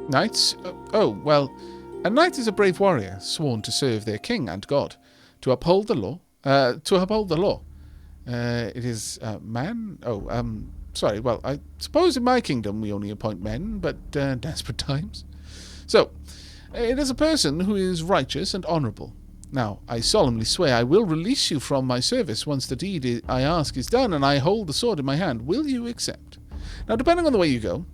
Knights? Oh, well, a knight is a brave warrior, sworn to serve their king and god, to uphold the law. It is man? Oh, sorry. Well, I suppose in my kingdom we only appoint men, but desperate times. So, it is a person who is righteous and honourable. Now, I solemnly swear I will release you from my service once the deed I ask is done and I hold the sword in my hand. Will you accept? Now, depending on the way you go,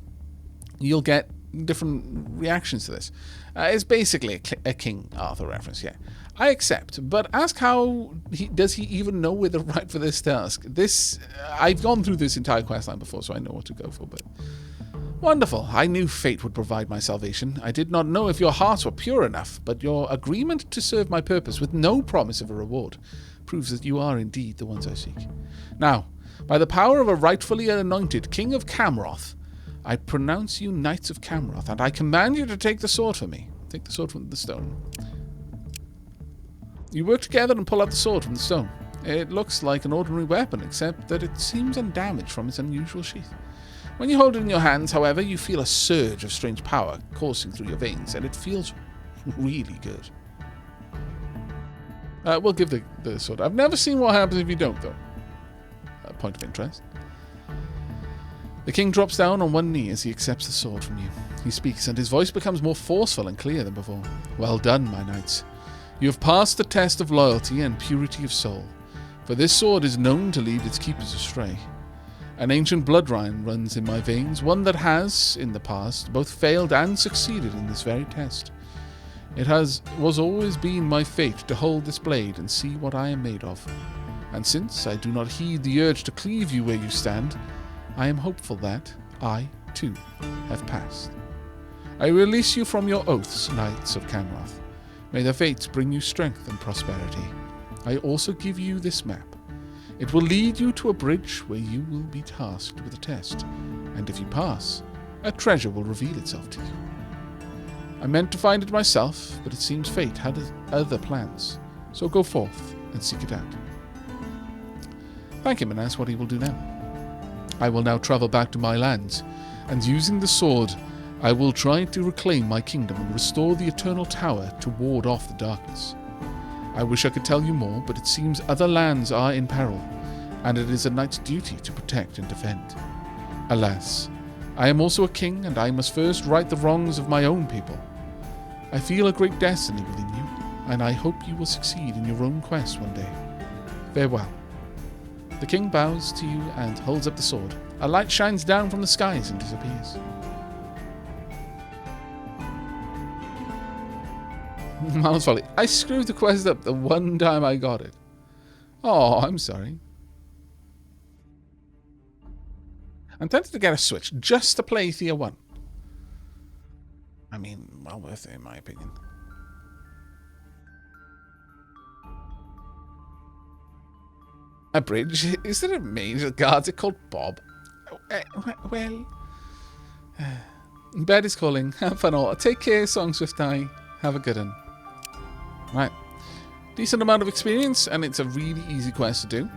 you'll get different reactions to this. It's basically a King Arthur reference, yeah. I accept, but ask does he even know we're the right for this task? I've gone through this entire questline before, so I know what to go for, but... Wonderful. I knew fate would provide my salvation. I did not know if your hearts were pure enough, but your agreement to serve my purpose with no promise of a reward proves that you are indeed the ones I seek. Now, by the power of a rightfully anointed King of Camroth, I pronounce you Knights of Camroth, and I command you to take the sword from me. Take the sword from the stone. You work together and pull out the sword from the stone. It looks like an ordinary weapon, except that it seems undamaged from its unusual sheath. When you hold it in your hands, however, you feel a surge of strange power coursing through your veins, and it feels really good. We'll give the sword. I've never seen what happens if you don't, though. Point of interest. The king drops down on one knee as he accepts the sword from you. He speaks, and his voice becomes more forceful and clear than before. Well done, my knights. You have passed the test of loyalty and purity of soul, for this sword is known to lead its keepers astray. An ancient bloodline runs in my veins, one that has, in the past, both failed and succeeded in this very test. It was always been my fate to hold this blade and see what I am made of. And since I do not heed the urge to cleave you where you stand, I am hopeful that I, too, have passed. I release you from your oaths, Knights of Camroth. May the fates bring you strength and prosperity. I also give you this map. It will lead you to a bridge where you will be tasked with a test, and if you pass, a treasure will reveal itself to you. I meant to find it myself, but it seems fate had other plans, so go forth and seek it out. Thank him and ask what he will do now. I will now travel back to my lands, and using the sword, I will try to reclaim my kingdom and restore the Eternal Tower to ward off the darkness. I wish I could tell you more, but it seems other lands are in peril, and it is a knight's duty to protect and defend. Alas, I am also a king, and I must first right the wrongs of my own people. I feel a great destiny within you, and I hope you will succeed in your own quest one day. Farewell. The king bows to you and holds up the sword. A light shines down from the skies and disappears. Miles Folly. I screwed the quest up the one time I got it. Oh, I'm sorry. I'm tempted to get a Switch just to play Thea 1. I mean, well worth it in my opinion. A bridge? Is there a mage of guards? It's called Bob. Well... Bed is calling. Have fun all. Take care, Song Swift Eye. Have a good one. Right. Decent amount of experience, and it's a really easy quest to do.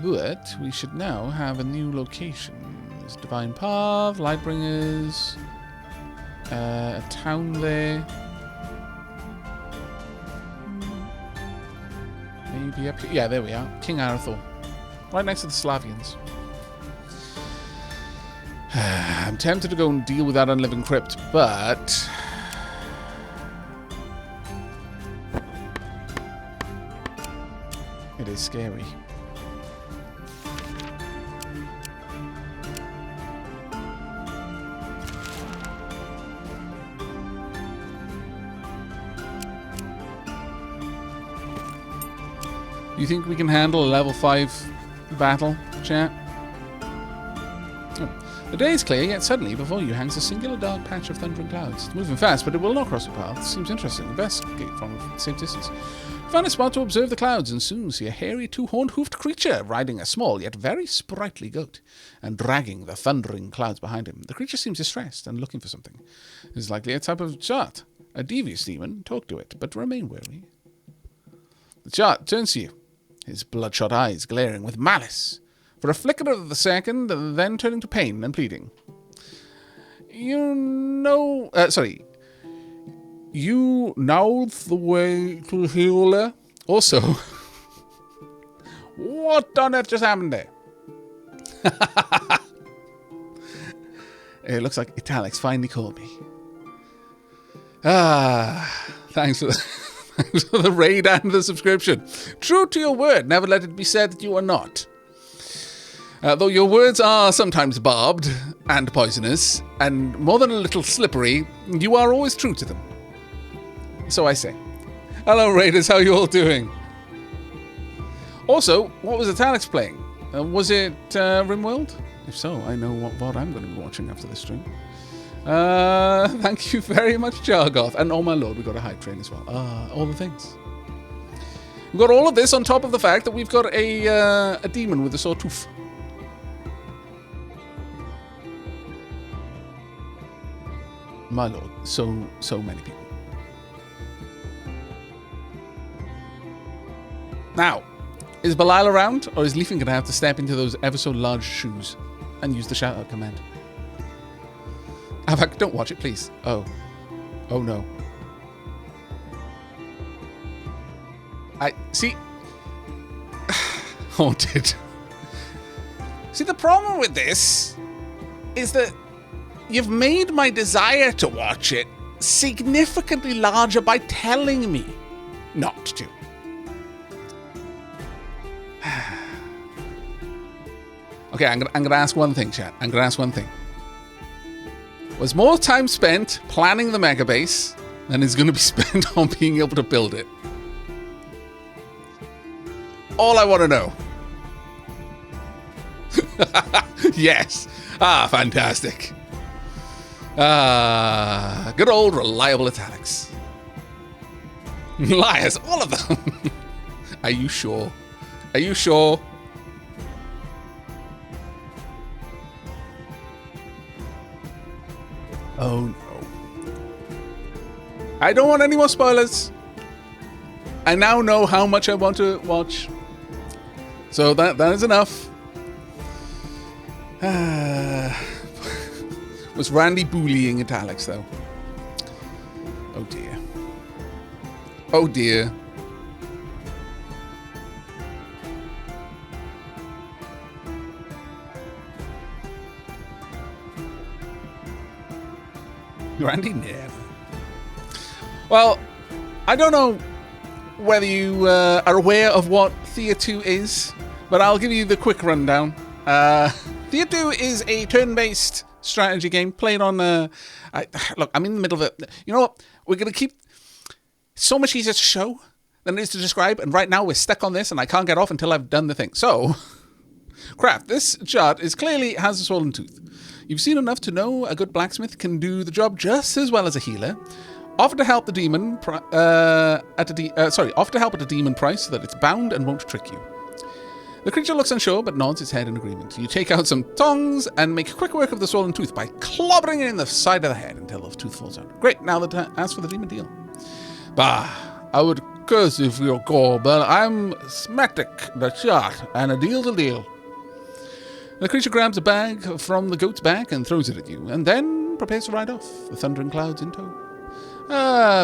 But we should now have a new location. There's Divine Path, Lightbringers, a town there. Maybe up here. Yeah, there we are. King Arathor. Right next to the Slavians. I'm tempted to go and deal with that unliving crypt, but... it is scary. You think we can handle a level 5 battle, chat? Oh. The day is clear, yet suddenly before you hangs a singular dark patch of thundering clouds. It's moving fast, but it will not cross your path. Seems interesting. Investigate from a safe distance. Find a spot to observe the clouds and soon see a hairy, two-horned, hoofed creature riding a small yet very sprightly goat and dragging the thundering clouds behind him. The creature seems distressed and looking for something. It is likely a type of czart. A devious demon. Talk to it, but remain wary. The czart turns to you, his bloodshot eyes glaring with malice, for a flicker of the second, then turning to pain and pleading. You know the way to heal her. Also, what on earth just happened there? It looks like Italics finally called me. Thanks for the raid and the subscription. True to your word, never let it be said that you are not. Though your words are sometimes barbed and poisonous, and more than a little slippery, you are always true to them. So I say. Hello, Raiders, how are you all doing? Also, what was Italics playing? Was it RimWorld? If so, I know what VOD I'm going to be watching after this stream. Thank you very much, Jargoth. And oh my lord, we got a hype train as well. All the things. We've got all of this on top of the fact that we've got a demon with a sore tooth. My lord, so many people. Now, is Belial around, or is Leafing going to have to step into those ever so large shoes and use the shout-out command? Aavak, don't watch it, please. Oh no. I see. Haunted. See, the problem with this is that you've made my desire to watch it significantly larger by telling me not to. Okay, I'm gonna ask one thing, chat. I'm gonna ask one thing. Was more time spent planning the mega base than is going to be spent on being able to build it? All I want to know. Yes. Fantastic. Good old reliable Italics. Liars, all of them. Are you sure? Are you sure? Oh no. I don't want any more spoilers. I now know how much I want to watch. So that is enough. Was Randy bullying Italics though? Oh dear. Oh dear. Randy never. Well, I don't know whether you are aware of what Thea 2 is, but I'll give you the quick rundown. Thea 2 is a turn-based strategy game played on... look, I'm in the middle of it. You know what? We're going to keep... It's so much easier to show than it is to describe, and right now we're stuck on this, and I can't get off until I've done the thing. So, crap, this chart clearly has a swollen tooth. You've seen enough to know a good blacksmith can do the job just as well as a healer. Offer to help the demon offer to help at a demon price so that it's bound and won't trick you. The creature looks unsure but nods its head in agreement. You take out some tongs and make quick work of the swollen tooth by clobbering it in the side of the head until the tooth falls out. Great, now as for the demon deal. Bah, I would curse you for your call, but I'm Smetic the chart, and a deal's a deal. The creature grabs a bag from the goat's back and throws it at you, and then prepares to ride off, the thundering clouds in tow.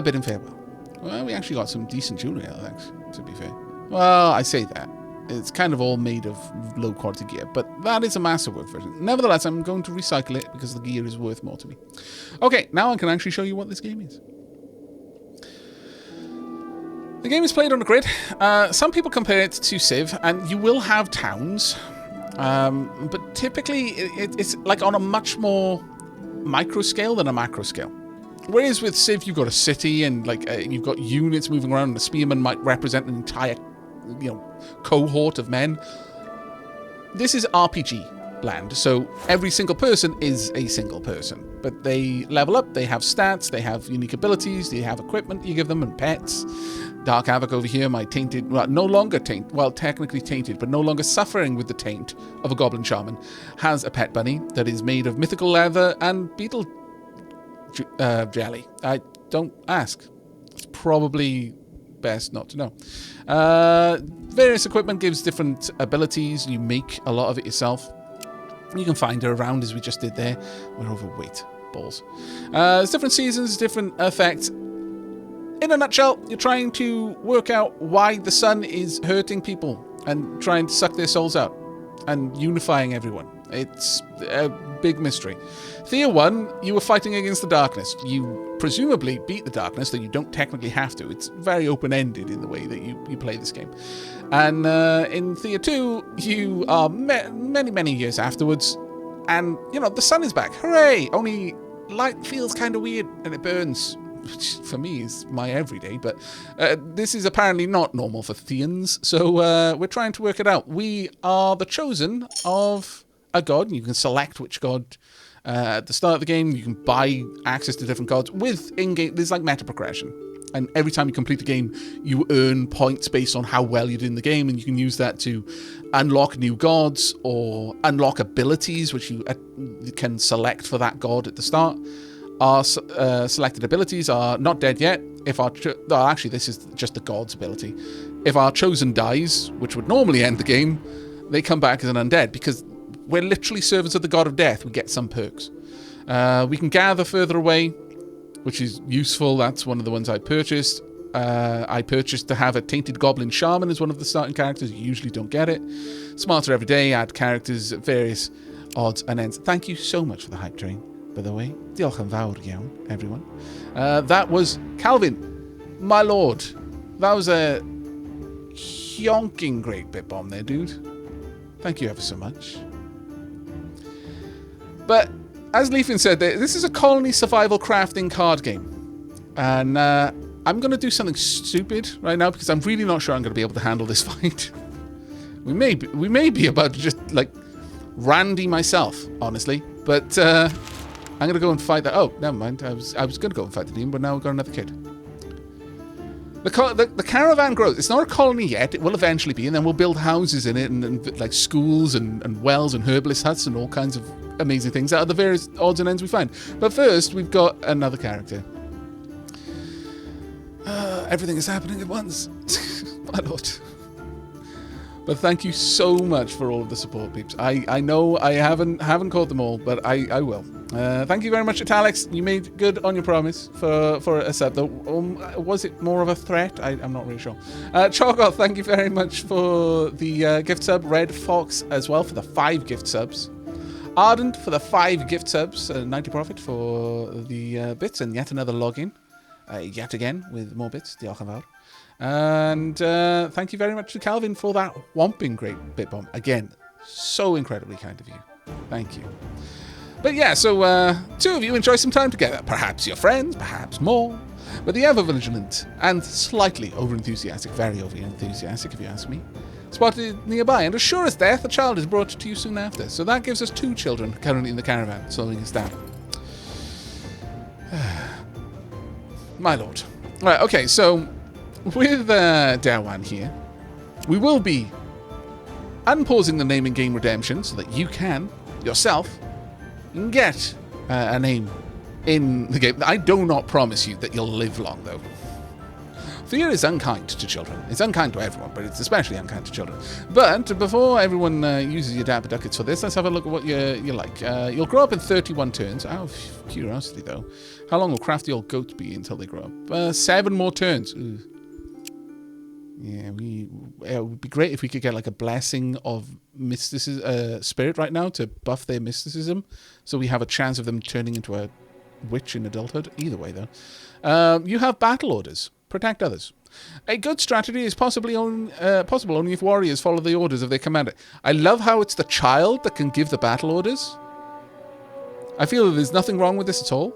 Bid him farewell. Well, we actually got some decent jewelry out of that, to be fair. Well, I say that. It's kind of all made of low-quality gear, but that is a masterwork version. Nevertheless, I'm going to recycle it because the gear is worth more to me. Okay, now I can actually show you what this game is. The game is played on a grid. Some people compare it to Civ, and you will have towns. But typically, it's like on a much more micro scale than a macro scale. Whereas with Civ, you've got a city and you've got units moving around, and a spearman might represent an entire, cohort of men. This is RPG land, so every single person is a single person. But they level up, they have stats, they have unique abilities, they have equipment you give them, and pets. Dark Aavak over here, my tainted, well, no longer tainted, well, technically tainted, but no longer suffering with the taint of a goblin shaman, has a pet bunny that is made of mythical leather and beetle jelly. I don't ask. It's probably best not to know. Various equipment gives different abilities. You make a lot of it yourself. You can find her around, as we just did there. We're overweight. balls. There's different seasons, different effects. In a nutshell, you're trying to work out why the sun is hurting people and trying to suck their souls out and unifying everyone. It's a big mystery. Thea 1, you were fighting against the darkness. You presumably beat the darkness, though you don't technically have to. It's very open-ended in the way that you play this game. And in Thea 2, you are many, many years afterwards, and, the sun is back. Hooray! Only light feels kind of weird, and it burns, which for me is my everyday, but this is apparently not normal for Theans, so we're trying to work it out. We are the chosen of a god. You can select which god at the start of the game. You can buy access to different gods with in-game. There's like meta progression, and every time you complete a game, you earn points based on how well you did in the game, and you can use that to unlock new gods or unlock abilities, which you can select for that god at the start. Our selected abilities are not dead yet. If our actually, this is just the god's ability. If our chosen dies, which would normally end the game, they come back as an undead, because we're literally servants of the god of death. We get some perks. We can gather further away, which is useful. That's one of the ones I purchased. I purchased to have a tainted goblin shaman as one of the starting characters. You usually don't get it. Smarter every day. Add characters at various odds and ends. Thank you so much for the hype train, by the way. Diolch yn fawr iawn, everyone. That was Calvin, my lord. That was a honking great bit bomb there, dude. Thank you ever so much. But as Leafin said, this is a colony survival crafting card game. And I'm going to do something stupid right now because I'm really not sure I'm going to be able to handle this fight. We may be about to just, like, randy myself, honestly. But I'm going to go and fight that. Oh, never mind. I was going to go and fight the demon, but now we've got another kid. The caravan grows. It's not a colony yet. It will eventually be, and then we'll build houses in it, and like schools and wells and herbalist huts and all kinds of amazing things out of the various odds and ends we find. But first, we've got another character. Everything is happening at once. My lord. But thank you so much for all of the support, peeps. I know I haven't caught them all, but I will. Thank you very much, Alex. You made good on your promise for a sub, though. Was it more of a threat? I'm not really sure. Chogoth, thank you very much for the gift sub. Red Fox as well for the 5 gift subs. Ardent for the 5 gift subs. 90 profit for the bits, and yet another login. Yet again with more bits. Diolch yn fawr. And thank you very much to Calvin for that whomping great bit bomb. Again, so incredibly kind of you. Thank you. But yeah, so 2 of you enjoy some time together. Perhaps you're friends, perhaps more. But the ever-vigilant and slightly over-enthusiastic, very over-enthusiastic if you ask me, spotted nearby, and as sure as death, a child is brought to you soon after. So that gives us 2 children currently in the caravan, slowing us down. My lord. Right, okay, so with Dawan here, we will be unpausing the name in game redemption so that you can, yourself, get a name in the game. I do not promise you that you'll live long, though. Fear is unkind to children. It's unkind to everyone, but it's especially unkind to children. But before everyone uses your dapper ducats for this, let's have a look at what you like. You'll grow up in 31 turns. Out of curiosity, though, how long will crafty old goats be until they grow up? 7 more turns. Ooh. Yeah, it would be great if we could get like a blessing of mysticism, spirit right now to buff their mysticism, so we have a chance of them turning into a witch in adulthood. Either way, though, you have battle orders. Protect others. A good strategy is possible only if warriors follow the orders of their commander. I love how it's the child that can give the battle orders. I feel that there's nothing wrong with this at all.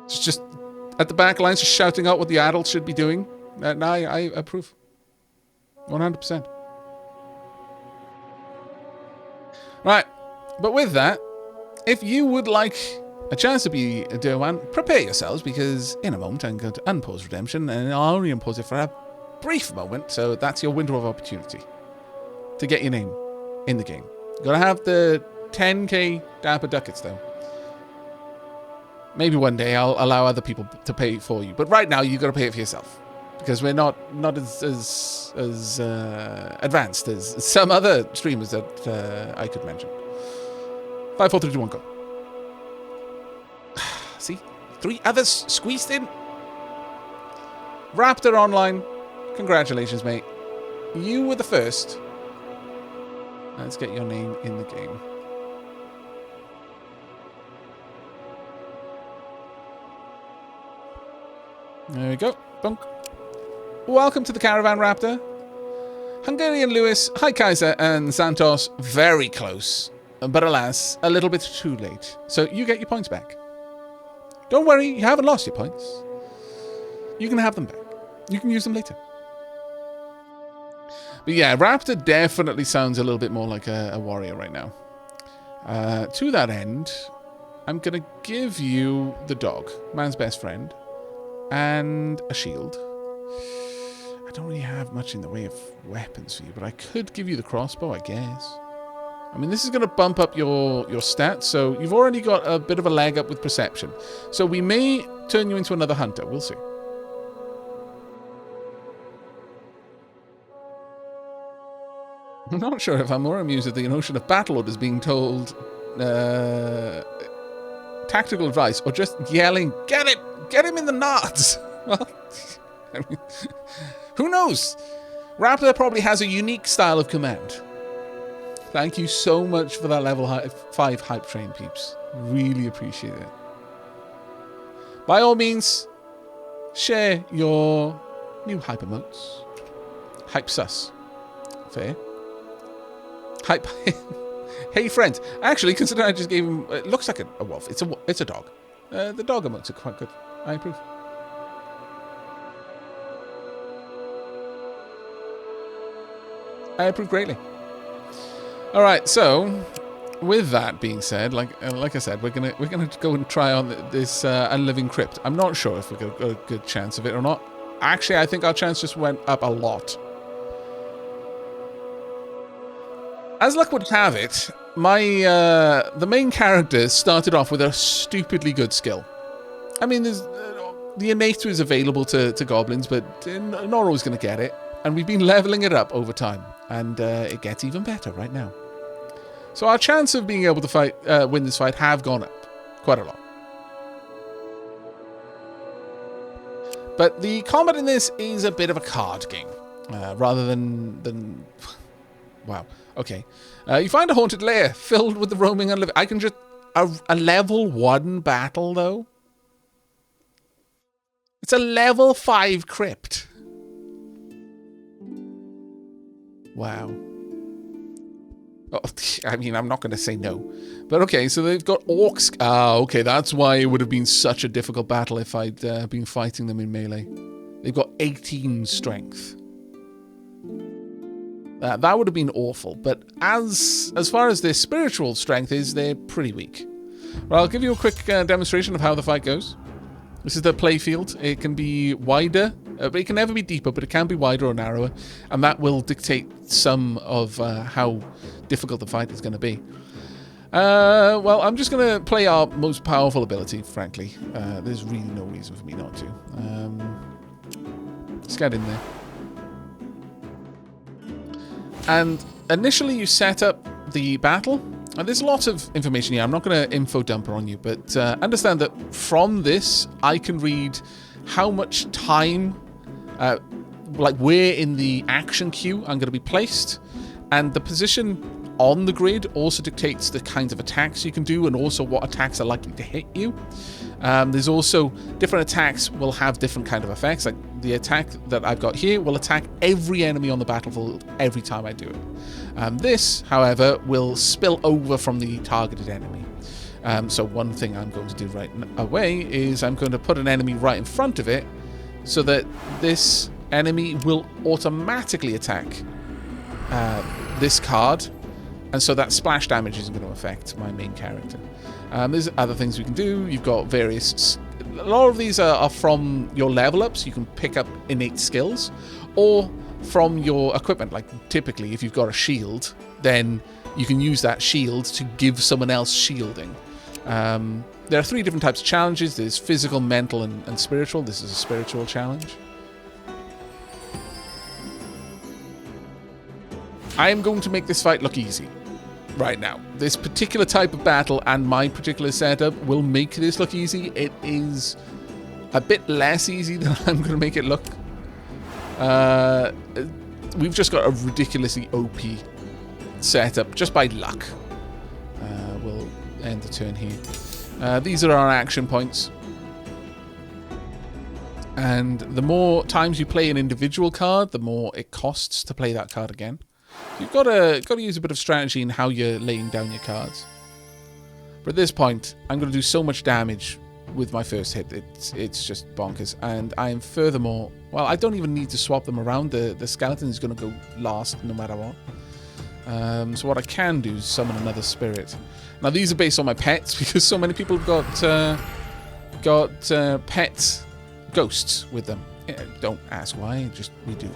It's just at the back lines, just shouting out what the adults should be doing. No, I approve. 100%. Right, but with that, if you would like a chance to be a dear one, prepare yourselves, because in a moment I'm going to unpause redemption, and I'll only unpause it for a brief moment, so that's your window of opportunity to get your name in the game. You've got to have the 10k dapper ducats, though. Maybe one day I'll allow other people to pay for you, but right now you've got to pay it for yourself, because we're not as advanced as some other streamers that I could mention. 5, 4, 3, 2, 1, go. See? 3 others squeezed in. Raptor Online. Congratulations, mate. You were the first. Let's get your name in the game. There we go. Bunk. Welcome to the Caravan, Raptor. Hungarian Lewis, Hi Kaiser, and Santos, very close. But alas, a little bit too late. So you get your points back. Don't worry, you haven't lost your points. You can have them back. You can use them later. But yeah, Raptor definitely sounds a little bit more like a warrior right now. To that end, I'm going to give you the dog, man's best friend, and a shield. I don't really have much in the way of weapons for you, but I could give you the crossbow, I guess. I mean, this is going to bump up your stats, so you've already got a bit of a leg up with perception. So we may turn you into another hunter. We'll see. I'm not sure if I'm more amused at the notion of battle orders being told tactical advice or just yelling, "Get it! Get him in the knots!" Well, I mean, who knows? Raptor probably has a unique style of command. Thank you so much for that level 5 hype train, peeps. Really appreciate it. By all means, share your new hype emotes. Hype sus. Fair. Hype. Hey, friend. Actually, considering I just gave him... It looks like a wolf. It's a dog. The dog emotes are quite good. I approve. I approve greatly. All right, so with that being said, like I said, we're gonna go and try on this unliving crypt. I'm not sure if we got a good chance of it or not. Actually, I think our chance just went up a lot. As luck would have it, the main character started off with a stupidly good skill. I mean, the innate is available to goblins, but not always going to get it. And we've been leveling it up over time, and it gets even better right now. So our chance of being able to win this fight have gone up quite a lot. But the combat in this is a bit of a card game, rather than wow. Okay. You find a haunted lair filled with the roaming unliving. I can just a level 1 battle though. It's a level 5 crypt. Wow. Oh, I mean, I'm not going to say no. But okay, so they've got orcs. Ah, okay, that's why it would have been such a difficult battle if I'd been fighting them in melee. They've got 18 strength. That would have been awful. But as far as their spiritual strength is, they're pretty weak. Well, I'll give you a quick demonstration of how the fight goes. This is the playfield. It can be wider. But it can never be deeper, but it can be wider or narrower, and that will dictate some of how difficult the fight is going to be. Well, I'm just going to play our most powerful ability, frankly. There's really no reason for me not to. Let's get in there. And initially you set up the battle, and there's lots of information here. I'm not going to info dump on you, but understand that from this, I can read how much time, like where in the action queue I'm going to be placed, and the position on the grid also dictates the kinds of attacks you can do and also what attacks are likely to hit you. There's also different attacks will have different kind of effects. Like the attack that I've got here will attack every enemy on the battlefield every time I do it. This, however, will spill over from the targeted enemy. So one thing I'm going to do right away is I'm going to put an enemy right in front of it so that this enemy will automatically attack this card, and so that splash damage isn't going to affect my main character. There's other things we can do. You've got various... A lot of these are from your level ups. You can pick up innate skills, or from your equipment. Like typically, if you've got a shield, then you can use that shield to give someone else shielding. There are 3 different types of challenges. There's physical, mental, and spiritual. This is a spiritual challenge. I am going to make this fight look easy. right now. This particular type of battle and my particular setup will make this look easy. It is a bit less easy than I'm going to make it look. We've just got a ridiculously OP setup just by luck. We'll end the turn here. These are our action points. And the more times you play an individual card, the more it costs to play that card again. You've got to use a bit of strategy in how you're laying down your cards. But at this point, I'm going to do so much damage with my first hit. It's just bonkers. And I am furthermore... Well, I don't even need to swap them around. The skeleton is going to go last no matter what. So what I can do is summon another spirit. Now, these are based on my pets because so many people have got pets... ghosts with them. Don't ask why, just we do.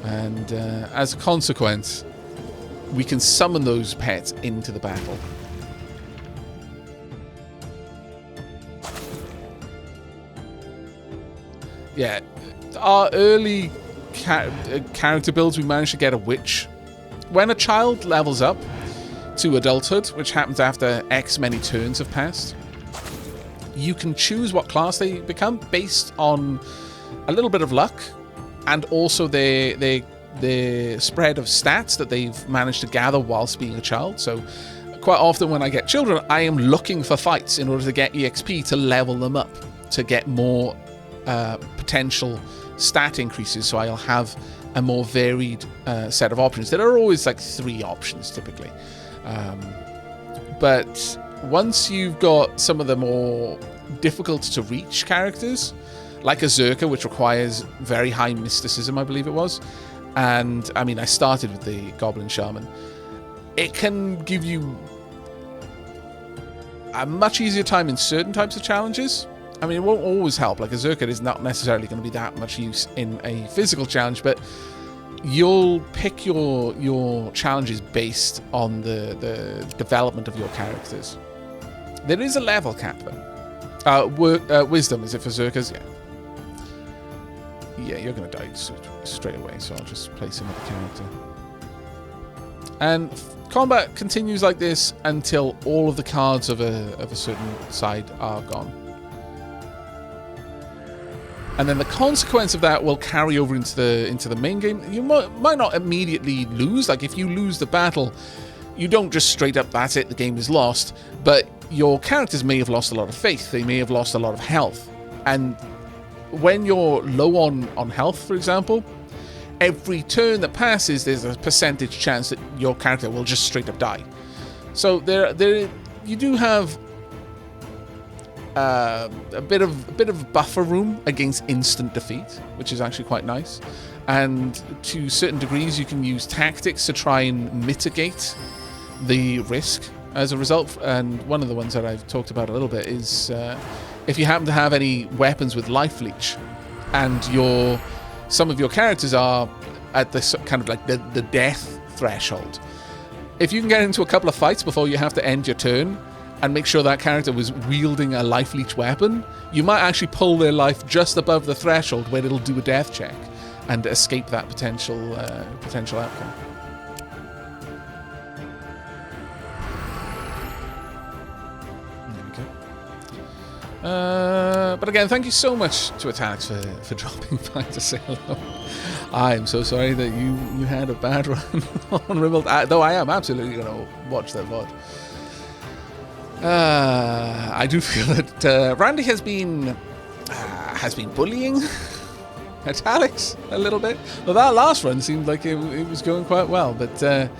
And as a consequence, we can summon those pets into the battle. Yeah, our early character builds, we managed to get a witch. When a child levels up to adulthood, which happens after X many turns have passed, you can choose what class they become based on a little bit of luck and also their spread of stats that they've managed to gather whilst being a child. So quite often when I get children, I am looking for fights in order to get EXP to level them up, to get more potential stat increases, so I'll have a more varied set of options. There are always like 3 options typically. But once you've got some of the more difficult to reach characters, like a Zerka, which requires very high mysticism, I believe it was, and I mean, I started with the Goblin Shaman, it can give you a much easier time in certain types of challenges. I mean, it won't always help. Like a Zerka is not necessarily going to be that much use in a physical challenge, but you'll pick your challenges based on the development of your characters. There is a level cap, though. Wisdom, is it for Zerkas? Yeah. Yeah, you're going to die straight away, so I'll just place another character. And combat continues like this until all of the cards of a certain side are gone. And then the consequence of that will carry over into the main game. You might not immediately lose. Like, if you lose the battle, you don't just straight up, that's it, the game is lost. But your characters may have lost a lot of faith. They may have lost a lot of health. And when you're low on health, for example, every turn that passes, there's a percentage chance that your character will just straight up die. So there you do have a bit of buffer room against instant defeat, which is actually quite nice. And to certain degrees, you can use tactics to try and mitigate the risk as a result. And one of the ones that I've talked about a little bit is if you happen to have any weapons with life leech, and some of your characters are at this kind of like the death threshold. If you can get into a couple of fights before you have to end your turn, and make sure that character was wielding a life leech weapon, you might actually pull their life just above the threshold where it'll do a death check and escape that potential outcome. There we go. But again, thank you so much to Alex for dropping by to say hello. I'm so sorry that you had a bad run on Rimbled, though I am absolutely going to watch that VOD. I do feel that Randy has been bullying at Alex a little bit. Well, that last run seemed like it was going quite well, but that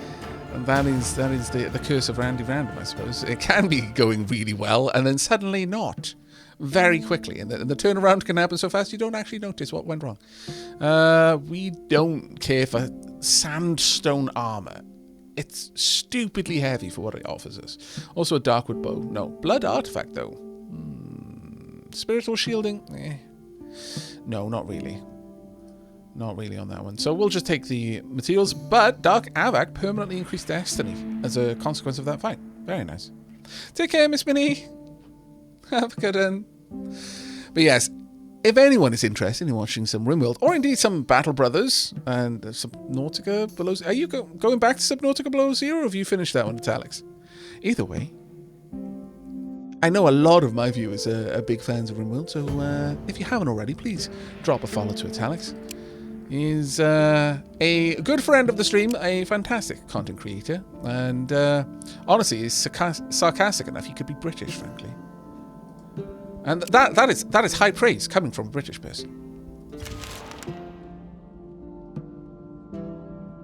is the curse of Randy Random, I suppose. It can be going really well, and then suddenly not, very quickly, and the turnaround can happen so fast you don't actually notice what went wrong. We don't care for sandstone armor. It's stupidly heavy for what it offers us. Also a Darkwood bow. No. Blood artifact, though. Spiritual shielding? No, not really. Not really on that one. So we'll just take the materials. But Dark Aavak permanently increased destiny as a consequence of that fight. Very nice. Take care, Miss Minnie. Have a good one. But yes, if anyone is interested in watching some RimWorld, or indeed some Battle Brothers and Subnautica Below... Are you going back to Subnautica Below Zero, or have you finished that one, Alex? Either way, I know a lot of my viewers are big fans of RimWorld, so if you haven't already, please drop a follow to Alex. He's a good friend of the stream, a fantastic content creator, and honestly, he's sarcastic enough he could be British, frankly. And that is high praise coming from a British person.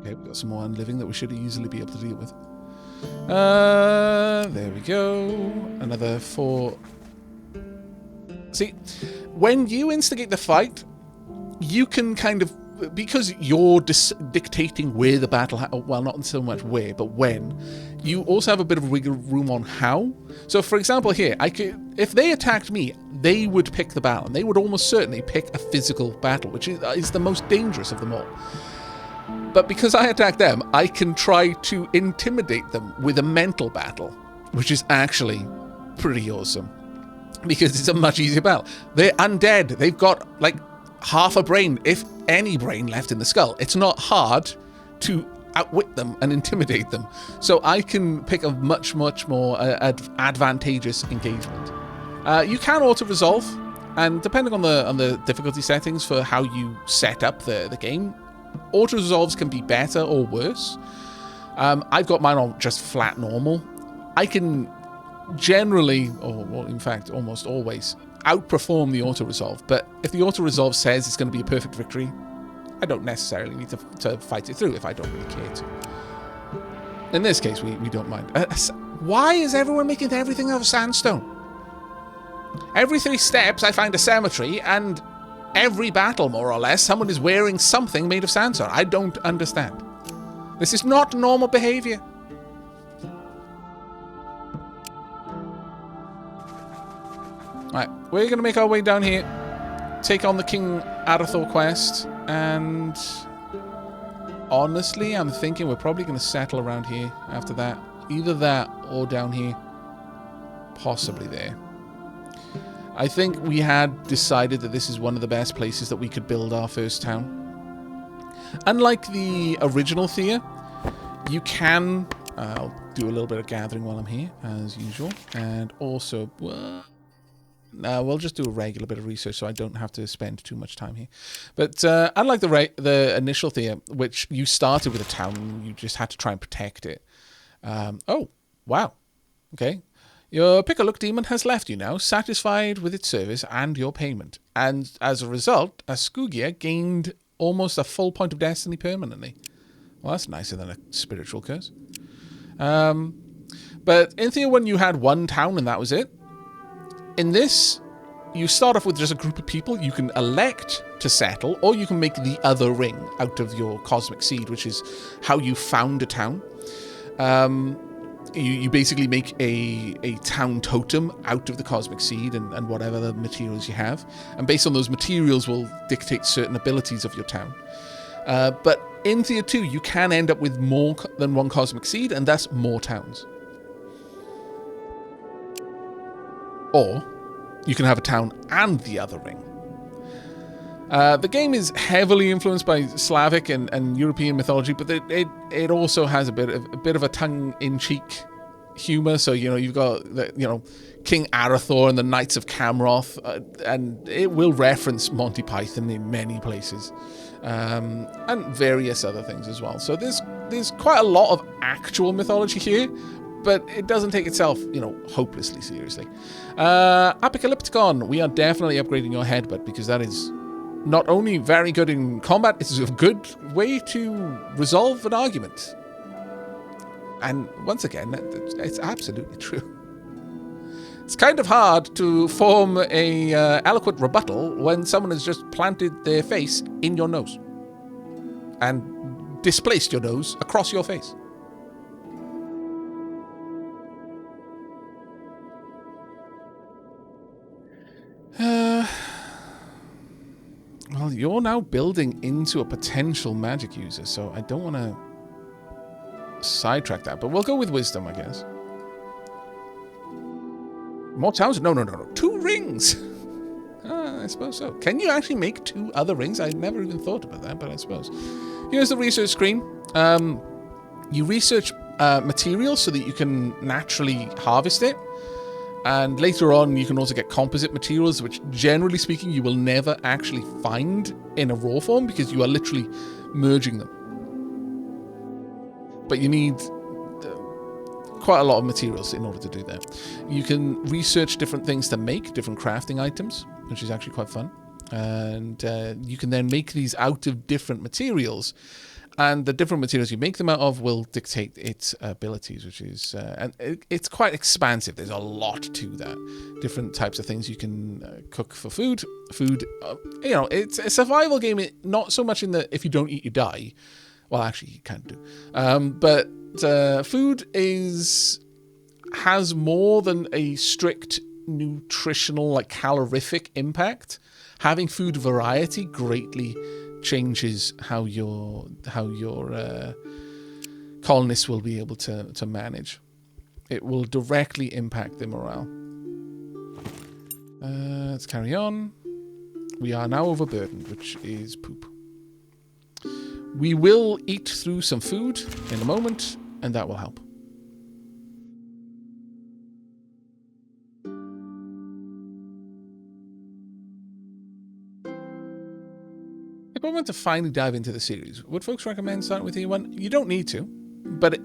Okay, we've got some more unliving that we should easily be able to deal with. There we go. Another 4. See, when you instigate the fight, you can kind of, because you're dictating where the battle, well, not so much where, but when, you also have a bit of wiggle room on how. So, for example, here, if they attacked me, they would pick the battle, and they would almost certainly pick a physical battle, which is the most dangerous of them all. But because I attack them, I can try to intimidate them with a mental battle, which is actually pretty awesome, because it's a much easier battle. They're undead. They've got, like, half a brain, if any brain left in the skull. It's not hard to outwit them and intimidate them. So I can pick a much more advantageous engagement. You can auto-resolve, and depending on the difficulty settings for how you set up the game, auto-resolves can be better or worse. I've got mine on just flat normal. I can generally, or well, in fact almost always, outperform the auto-resolve, but if the auto-resolve says it's going to be a perfect victory, I don't necessarily need to fight it through if I don't really care to. In this case, we don't mind. Why is everyone making everything out of sandstone? Every 3 steps I find a cemetery, and every battle, more or less, someone is wearing something made of sandstone. I don't understand. This is not normal behavior. Right, we're going to make our way down here, take on the King Arathor quest, and honestly, I'm thinking we're probably going to settle around here after that. Either that or down here. Possibly there. I think we had decided that this is one of the best places that we could build our first town. Unlike the original Thea, you can... I'll do a little bit of gathering while I'm here, as usual. And also... we'll just do a regular bit of research so I don't have to spend too much time here. But unlike the initial Thea, which you started with a town and you just had to try and protect it. Oh, wow. Okay. Your pick-a-look demon has left you now, satisfied with its service and your payment. And as a result, Askugia gained almost a full point of destiny permanently. Well, that's nicer than a spiritual curse. But in Thea 1, you had one town and that was it. In this, you start off with just a group of people you can elect to settle, or you can make the other ring out of your cosmic seed, which is how you found a town. You basically make a town totem out of the cosmic seed and whatever the materials you have. And based on those materials will dictate certain abilities of your town. But in Thea 2, you can end up with more than one cosmic seed, and thus more towns. Or you can have a town and the other ring. The game is heavily influenced by Slavic and European mythology, but it also has a bit of a tongue-in-cheek humor. So you've got King Arathor and the Knights of Camroth, and it will reference Monty Python in many places, and various other things as well. So there's quite a lot of actual mythology here. But it doesn't take itself, hopelessly seriously. Apocalypticon, we are definitely upgrading your headbutt, because that is not only very good in combat, it's a good way to resolve an argument. And once again, it's absolutely true. It's kind of hard to form a eloquent rebuttal when someone has just planted their face in your nose and displaced your nose across your face. Well, you're now building into a potential magic user, so I don't want to sidetrack that, but we'll go with wisdom, I guess. More towns? No. 2 rings! I suppose so. Can you actually make 2 other rings? I never even thought about that, but I suppose. Here's the research screen. You research materials so that you can naturally harvest it. And later on, you can also get composite materials, which generally speaking, you will never actually find in a raw form because you are literally merging them. But you need quite a lot of materials in order to do that. You can research different things to make, different crafting items, which is actually quite fun. And you can then make these out of different materials. And the different materials you make them out of will dictate its abilities, which is... and it's quite expansive. There's a lot to that. Different types of things you can cook for food. Food, it's a survival game, not so much in the if you don't eat, you die. Well, actually, you can do. But food has more than a strict nutritional, like calorific impact. Having food variety greatly changes how your colonists will be able to manage. It will directly impact their morale. Let's carry on. We are now overburdened, which is poop. We will eat through some food in a moment, and that will help. If I want to finally dive into the series, would folks recommend starting with Thea 1? You don't need to, but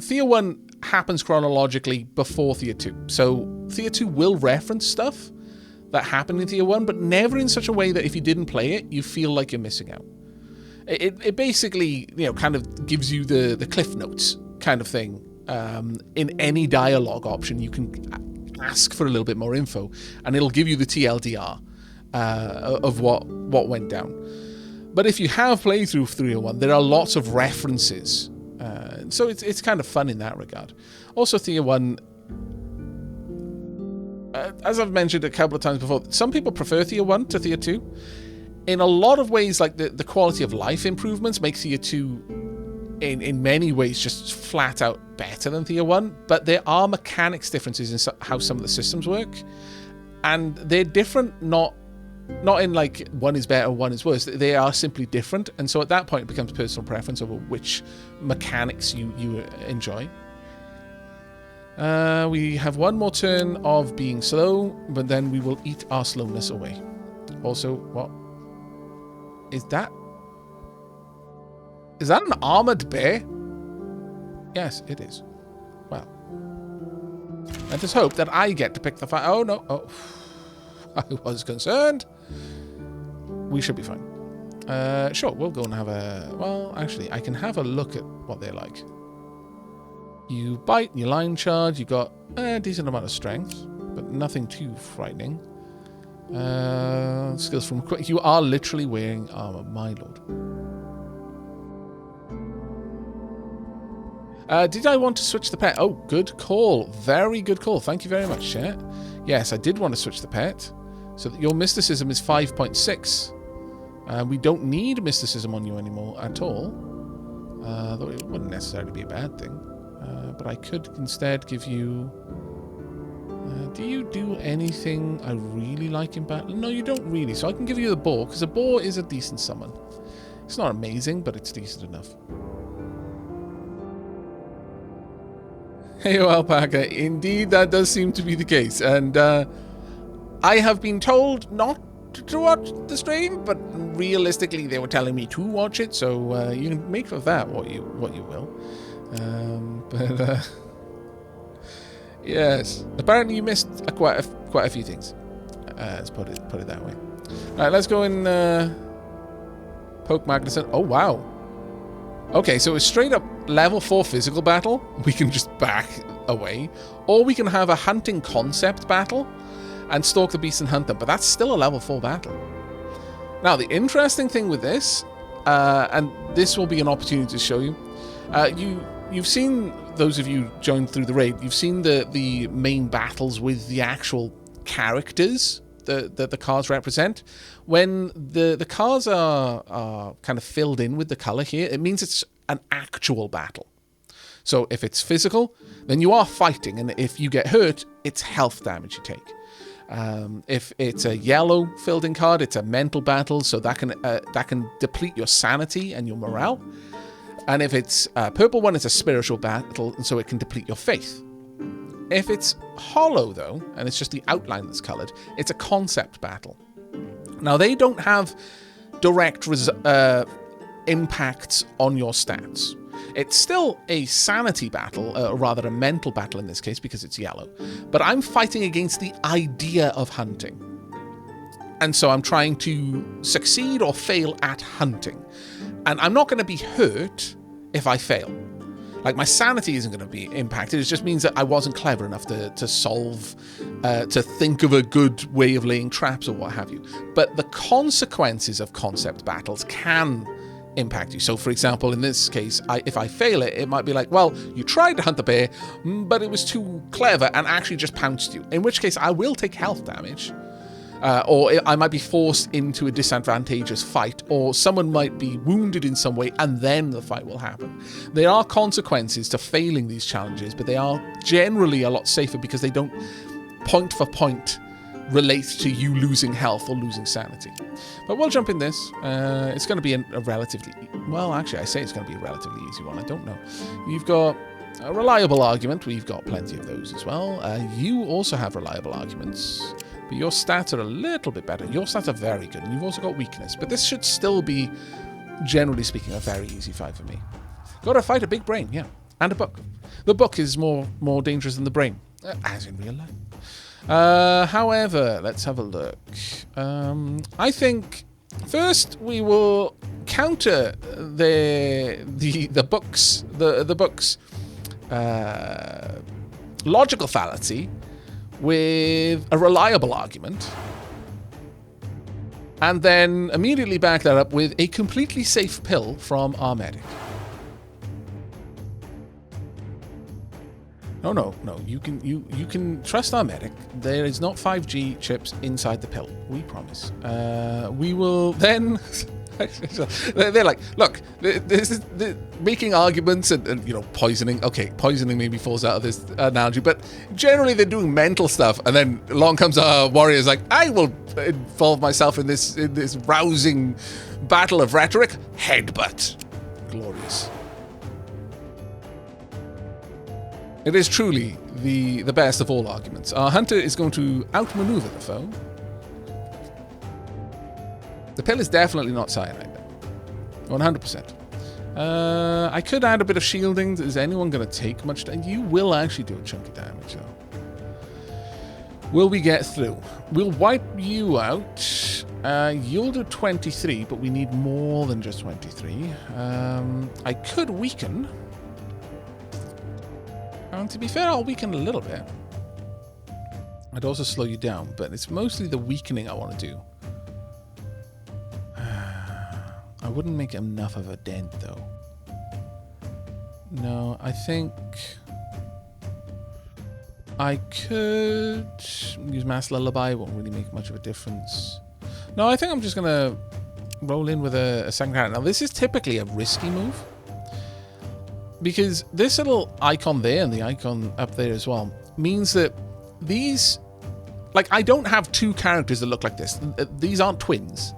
Thea 1 happens chronologically before Thea 2. So Thea 2 will reference stuff that happened in Thea 1, but never in such a way that if you didn't play it, you feel like you're missing out. It basically, kind of gives you the cliff notes kind of thing. In any dialogue option, you can ask for a little bit more info, and it'll give you the TLDR of what went down. But if you have played through 301, there are lots of references, so it's kind of fun in that regard. Also, Thea 1, as I've mentioned a couple of times before, some people prefer Thea 1 to Thea 2. In a lot of ways, like the quality of life improvements make Thea 2 in many ways just flat out better than Thea 1, but there are mechanics differences in how some of the systems work, and they're different, not in like one is better, one is worse. They are simply different, and so at that point it becomes personal preference over which mechanics you enjoy. We have one more turn of being slow, but then we will eat our slowness away. Also, what is that? Is that an armored bear? Yes, it is. Well, let us hope that I get to pick the fight. Oh, no. Oh, I was concerned. We should be fine. Sure, we'll go and have a... Well, actually, I can have a look at what they're like. You bite, you line charge, you got a decent amount of strength, but nothing too frightening. Skills from... You are literally wearing armor, my lord. Did I want to switch the pet? Oh, good call. Very good call. Thank you very much, chat. Yes, I did want to switch the pet. So that your mysticism is 5.6. We don't need mysticism on you anymore at all. Though it wouldn't necessarily be a bad thing. But I could instead give you... do you do anything I really like in battle? No, you don't really. So I can give you the boar, because the boar is a decent summon. It's not amazing, but it's decent enough. Hey, Alpaca. Indeed, that does seem to be the case. And I have been told not to watch the stream, but realistically, they were telling me to watch it. So you can make of that what you will. Yes. Apparently, you missed quite a few things. Let's put it that way. All right, let's go and poke Magnuson. Oh wow. Okay, so it's straight up level 4 physical battle. We can just back away. Or we can have a hunting concept battle and stalk the beast and hunt them. But that's still a level 4 battle. Now, the interesting thing with this, and this will be an opportunity to show you, you've seen, those of you joined through the raid, you've seen the main battles with the actual characters that the cards represent. When the cards are kind of filled in with the color here, it means it's an actual battle. So if it's physical, then you are fighting, and if you get hurt, it's health damage you take. If it's a yellow filled in card, it's a mental battle, so that can deplete your sanity and your morale. And if it's a purple one, it's a spiritual battle, and so it can deplete your faith. If it's hollow, though, and it's just the outline that's coloured, it's a concept battle. Now, they don't have direct impacts on your stats. It's still a sanity battle, or rather a mental battle in this case, because it's yellow. But I'm fighting against the idea of hunting. And so I'm trying to succeed or fail at hunting. And I'm not going to be hurt if I fail. Like, my sanity isn't going to be impacted. It just means that I wasn't clever enough to solve, to think of a good way of laying traps or what have you. But the consequences of concept battles can impact you. So, for example, in this case, if I fail it, it might be like, well, you tried to hunt the bear, but it was too clever and actually just pounced you. In which case, I will take health damage. Or I might be forced into a disadvantageous fight, or someone might be wounded in some way, and then the fight will happen. There are consequences to failing these challenges, but they are generally a lot safer because they don't point for point relate to you losing health or losing sanity. But we'll jump in this. It's going to be a relatively... Well, actually, I say it's going to be a relatively easy one. I don't know. You've got a reliable argument. We've got plenty of those as well. You also have reliable arguments. But your stats are a little bit better. Your stats are very good, and you've also got weakness. But this should still be, generally speaking, a very easy fight for me. Got to fight a big brain, yeah. And a book. The book is more dangerous than the brain, as in real life. However, let's have a look. I think first we will counter the book's logical fallacy with a reliable argument, and then immediately back that up with a completely safe pill from our medic. No. You can trust our medic. There is not 5G chips inside the pill. We promise. We will then. They're like, look, this is making arguments and poisoning. Okay, poisoning maybe falls out of this analogy, but generally they're doing mental stuff, and then along comes our warriors like, I will involve myself in this rousing battle of rhetoric. Headbutt. Glorious. It is truly the best of all arguments. Our hunter is going to outmaneuver the foe. The pill is definitely not cyanide, 100%. I could add a bit of shielding. Is anyone going to take much damage? You will actually do a chunk of damage, though. Will we get through? We'll wipe you out. You'll do 23, but we need more than just 23. I could weaken. And to be fair, I'll weaken a little bit. I'd also slow you down, but it's mostly the weakening I want to do. I wouldn't make enough of a dent, though. No, I think I could use Mass Lullaby. Won't really make much of a difference. No, I think I'm just going to roll in with a second character. Now, this is typically a risky move, because this little icon there and the icon up there as well means that these... Like, I don't have two characters that look like this. These aren't twins.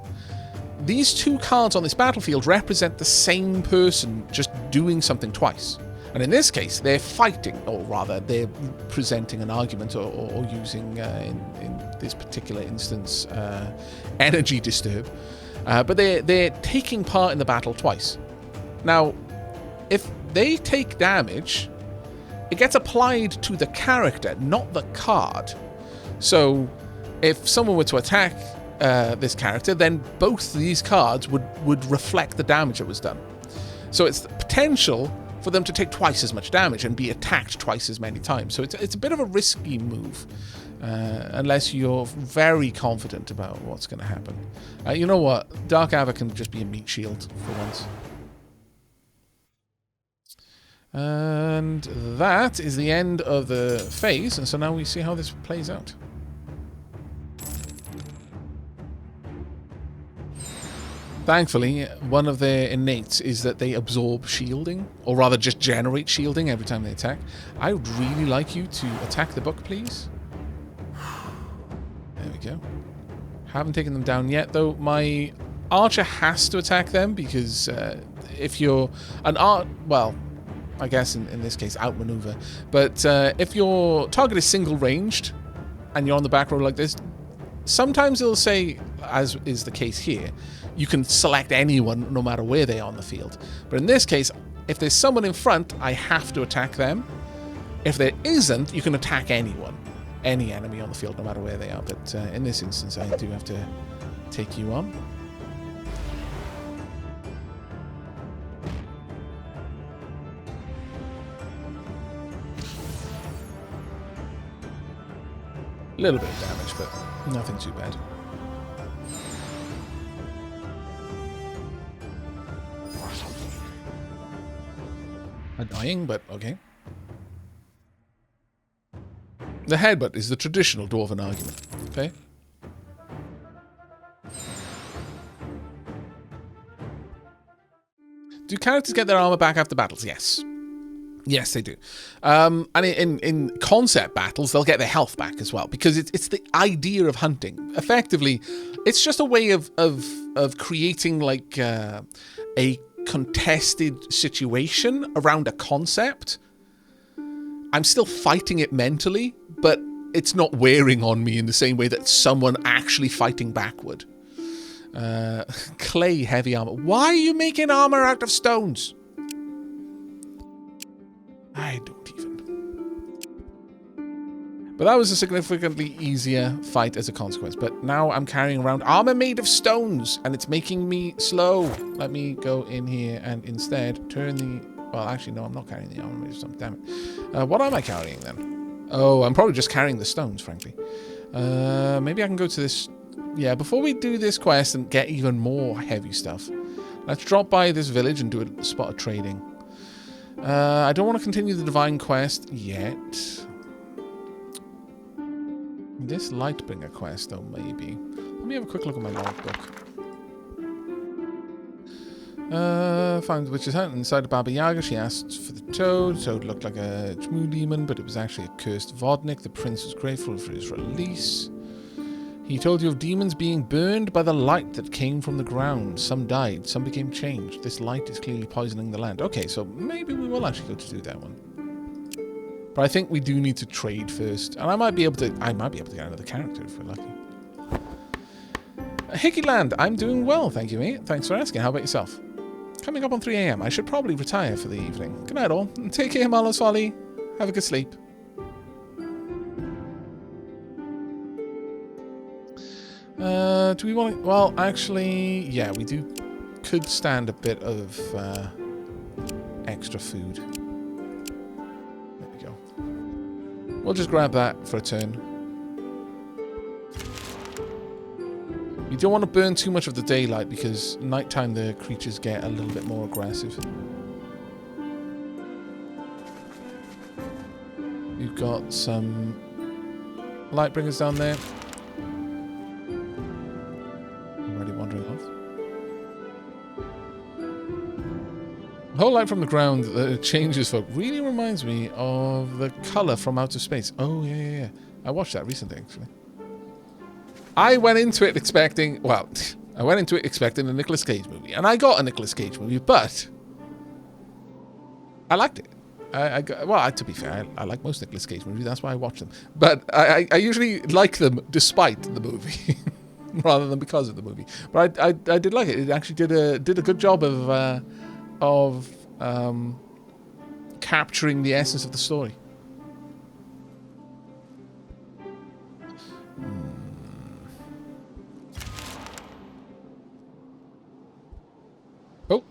These two cards on this battlefield represent the same person just doing something twice. And in this case, they're fighting, or rather, they're presenting an argument or using, in this particular instance, energy disturb. But they're taking part in the battle twice. Now, if they take damage, it gets applied to the character, not the card. So, if someone were to attack this character, then both these cards would reflect the damage that was done. So it's the potential for them to take twice as much damage and be attacked twice as many times. So it's a bit of a risky move, unless you're very confident about what's going to happen. You know what? Dark Aavak can just be a meat shield for once. And that is the end of the phase, and so now we see how this plays out. Thankfully, one of their innates is that they absorb shielding, or rather just generate shielding every time they attack. I would really like you to attack the book, please. go. Haven't taken them down yet, though. My archer has to attack them because if you're well, I guess in this case outmaneuver. But if your target is single ranged and you're on the back row like this, sometimes it'll say, as is the case here, you can select anyone no matter where they are on the field. But in this case, if there's someone in front, I have to attack them. If there isn't, you can attack anyone, any enemy on the field, no matter where they are. But in this instance, I do have to take you on. A little bit of damage, but nothing too bad. Annoying, but okay. The headbutt is the traditional dwarven argument, okay? Do characters get their armor back after battles? Yes. Yes, they do. And in concept battles, they'll get their health back as well, because it's the idea of hunting. Effectively, it's just a way of creating like a contested situation around a concept. I'm still fighting it mentally, but it's not wearing on me in the same way that someone actually fighting back would. Clay heavy armor. Why are you making armor out of stones? I don't even. But that was a significantly easier fight as a consequence. But now I'm carrying around armor made of stones, and it's making me slow. Let me go in here and instead turn the... Well, actually, no, I'm not carrying the armor made of stones. Damn it. What am I carrying then? Oh, I'm probably just carrying the stones, frankly. Maybe I can go to this... Yeah, before we do this quest and get even more heavy stuff, let's drop by this village and do a spot of trading. I don't want to continue the divine quest yet. This Lightbringer quest, though, maybe. Let me have a quick look at my logbook. Found the witch's hut inside of Baba Yaga. She asked for the toad. Toad looked like a Chmu demon, but it was actually a cursed Vodnik. The prince was grateful for his release. He told you of demons being burned by the light that came from the ground. Some died, some became changed. This light is clearly poisoning the land. Okay, so maybe we will actually go to do that one. But I think we do need to trade first. And I might be able to get another character if we're lucky. Hickey Land, I'm doing well, thank you, mate. Thanks for asking. How about yourself? Coming up on 3 AM. I should probably retire for the evening. Good night, all. Take care, Marlo's Folly. Have a good sleep. Do we want to... Well, actually, yeah, we could stand a bit of extra food. There we go. We'll just grab that for a turn. You don't want to burn too much of the daylight because nighttime the creatures get a little bit more aggressive. We've got some Lightbringers down there. The whole light from the ground that changes folk really reminds me of the colour from Outer Space. Oh, yeah. I watched that recently, actually. I went into it expecting... Well, I went into it expecting a Nicolas Cage movie. And I got a Nicolas Cage movie, but... I liked it. Well, to be fair, I like most Nicolas Cage movies. That's why I watch them. But I usually like them despite the movie. Rather than because of the movie. But I did like it. It actually did a good job of capturing the essence of the story. Oh,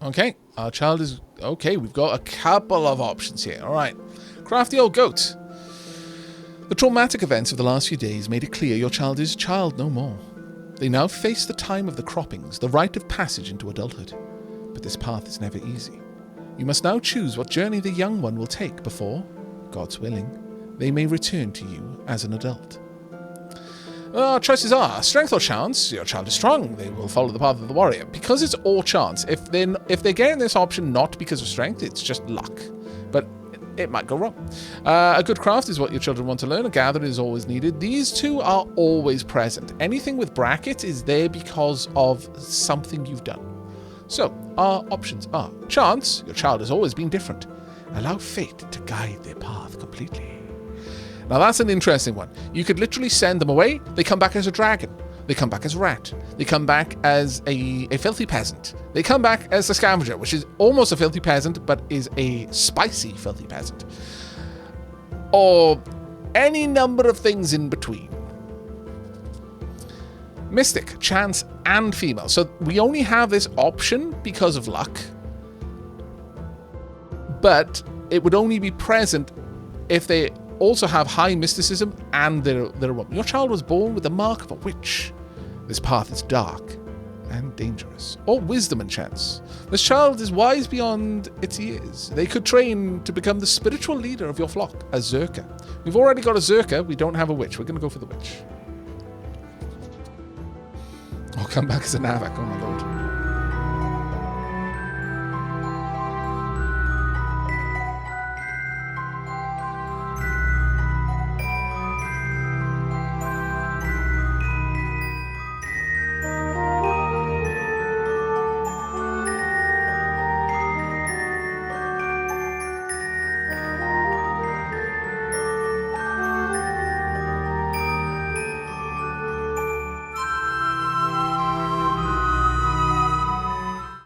okay. Our child is... Okay, we've got a couple of options here. All right. Crafty old goat. The traumatic events of the last few days made it clear your child is child no more. They now face the time of the croppings, the rite of passage into adulthood. But this path is never easy. You must now choose what journey the young one will take before, God's willing, they may return to you as an adult. Our choices are strength or chance. Your child is strong. They will follow the path of the warrior. Because it's all chance. If they're getting this option not because of strength, it's just luck. But it might go wrong. A good craft is what your children want to learn. A gatherer is always needed. These two are always present. Anything with brackets is there because of something you've done. So, our options are chance. Your child has always been different. Allow fate to guide their path completely. Now that's an interesting one. You could literally send them away. They come back as a dragon. They come back as a rat. They come back as a filthy peasant. They come back as a scavenger, which is almost a filthy peasant, but is a spicy filthy peasant. Or any number of things in between. Mystic, chance, and female. So we only have this option because of luck. But it would only be present if they also have high mysticism and they're a woman. Your child was born with the mark of a witch. This path is dark and dangerous. Or wisdom and chance. This child is wise beyond its years. They could train to become the spiritual leader of your flock, a Zerka. We've already got a Zerka. We don't have a witch. We're going to go for the witch. I'll come back as an Aavak. Oh my lord.